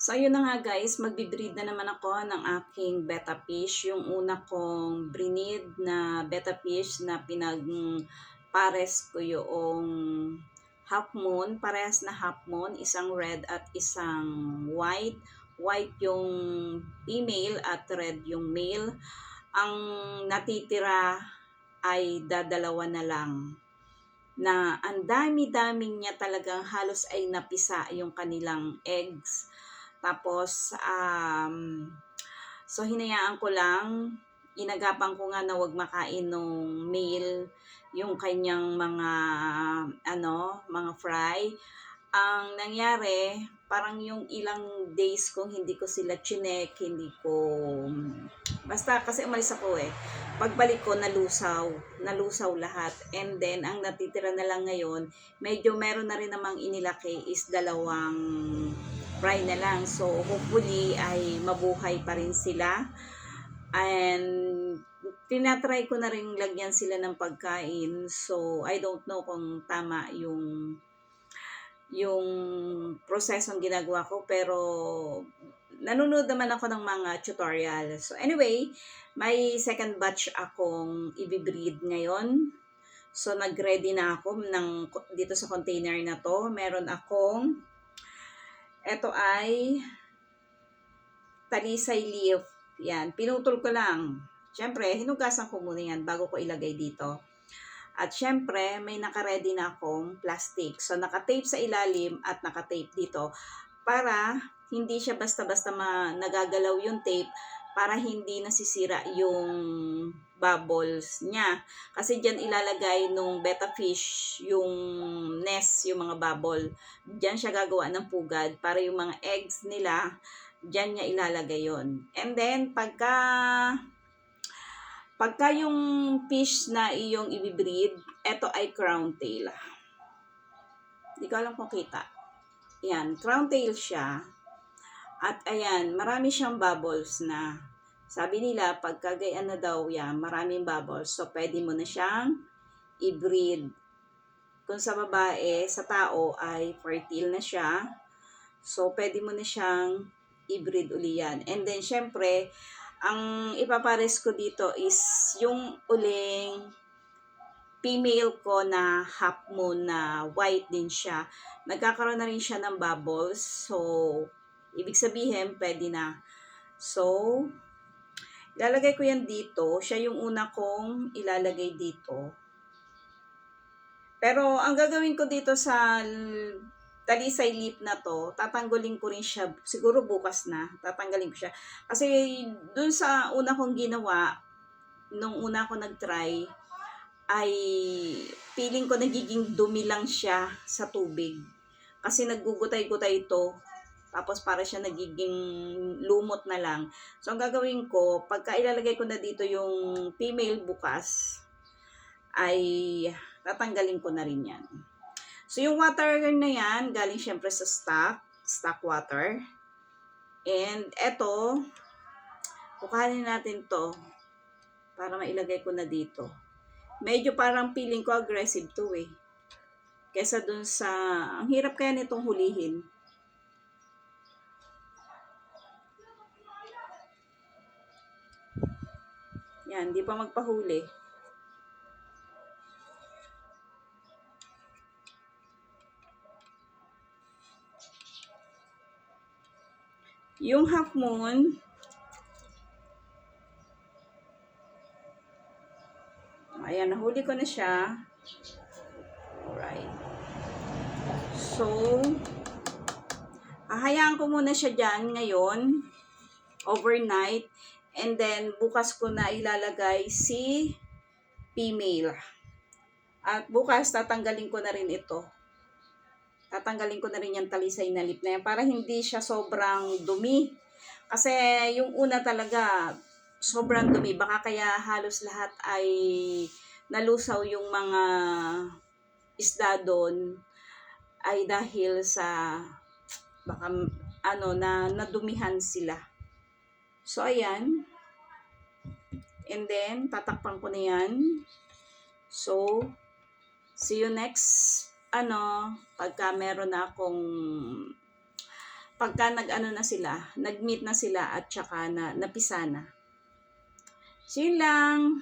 So, ayun na nga guys, magbe-breed na naman ako ng aking betta fish. Yung una kong brinid na betta fish na pares ko yung half moon, parehas na half moon, isang red at isang white. White yung female at red yung male. Ang natitira ay dadalawa na lang na ang dami-daming niya talagang halos ay napisa yung kanilang eggs. Tapos, so hinayaan ko lang, inagapan ko nga na wag makain nung male yung kanyang mga fry. Ang nangyari, parang yung ilang days kong hindi ko sila chinek, hindi ko, basta kasi umalis ako eh. Pagbalik ko, nalusaw lahat. And then, ang natitira na lang ngayon, medyo meron na rin namang inilaki is dalawang fry na lang. So, hopefully ay mabuhay pa rin sila. And tinatry ko na rin lagyan sila ng pagkain. So, I don't know kung tama yung prosesong ginagawa ko, pero nanonood naman ako ng mga tutorial. So, anyway, may second batch akong i-breed ngayon. So, nag-ready na ako dito sa container na to. Meron akong, ito ay talisay leaf. Yan, pinutol ko lang. Siyempre, hinugasan ko muna yan bago ko ilagay dito. At syempre, may naka-ready na akong plastic. So, naka-tape sa ilalim at naka-tape dito para hindi siya basta-basta nagagalaw yung tape, para hindi nasisira yung bubbles niya. Kasi dyan ilalagay nung betta fish yung nest, yung mga bubble. Dyan siya gagawa ng pugad para yung mga eggs nila, dyan niya ilalagay yon. And then, pagka yung fish na iyong i-breed, ito ay crown tail. Hindi ko alam kung kita. Yan, crown tail siya. At ayan, marami siyang bubbles na. Sabi nila, pagkagayaan na daw yan, maraming bubbles. So, pwede mo na siyang i-breed. Kung sa babae, sa tao ay fertile na siya. So, pwede mo na siyang i-breed uli yan. And then, syempre, ang ipapares ko dito is yung uling female ko na half moon na white din siya. Nagkakaroon na rin siya ng bubbles. So, ibig sabihin, pwede na. So, ilalagay ko yan dito. Siya yung una kong ilalagay dito. Pero, ang gagawin ko dito sa talisay leaf na to, tatanggolin ko rin siya, siguro bukas na, tatanggalin ko siya. Kasi dun sa una kong ginawa, nung una ko nag-try, ay feeling ko nagiging dumi lang siya sa tubig. Kasi naggugutay-gutay ito, tapos para siya nagiging lumot na lang. So, ang gagawin ko, pagka ilalagay ko na dito yung female bukas, ay tatanggalin ko na rin yan. So, yung water na yan, galing syempre sa stock water. And eto, kukanin natin to para mailagay ko na dito. Medyo parang feeling ko aggressive to eh. Kesa dun sa, ang hirap kaya nitong hulihin. Yan, di pa magpahuli. Yung half moon, ayan, nahuli ko na siya. Alright. So, hahayaan ko muna siya dyan ngayon, overnight. And then, bukas ko na ilalagay si female. At bukas, tatanggalin ko na rin ito. Tatanggalin ko na rin yung talisay na lip na yan para hindi siya sobrang dumi. Kasi yung una talaga, sobrang dumi. Baka kaya halos lahat ay nalusaw yung mga isda doon ay dahil sa baka na nadumihan sila. So, ayan. And then, tatakpan ko na yan. So, see you next, pagka meron na akong pagka nag-ano na sila, nag-meet na sila at saka na napisa na. So, yun lang.